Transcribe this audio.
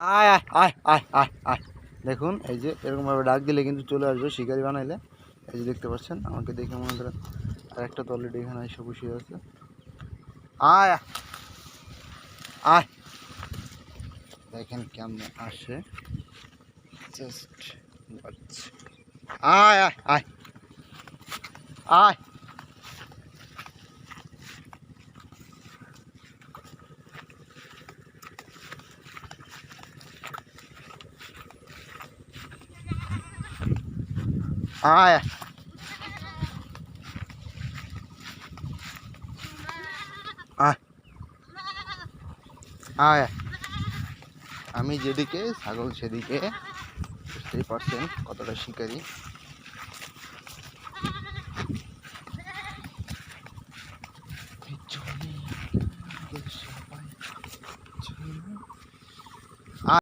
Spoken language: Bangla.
আয় আয় আয় আয় আয় আয়। দেখুন এই যে এরকমভাবে ডাক দিলে কিন্তু চলে আসবে শিকারি বানাইলে। এই যে দেখতে পাচ্ছেন, আমাকে দেখে মনে করেন আর একটা তো অলরেডি এখানে এসে বসে আছে। আয় আয়, দেখেন কেমনে আসে, জাস্ট আয় আয় আয় আয়। আয় আয় আয়। আমি যেদিকে ছাগল সেদিকে, বুঝতেই পারছেন কতটা শিকারি।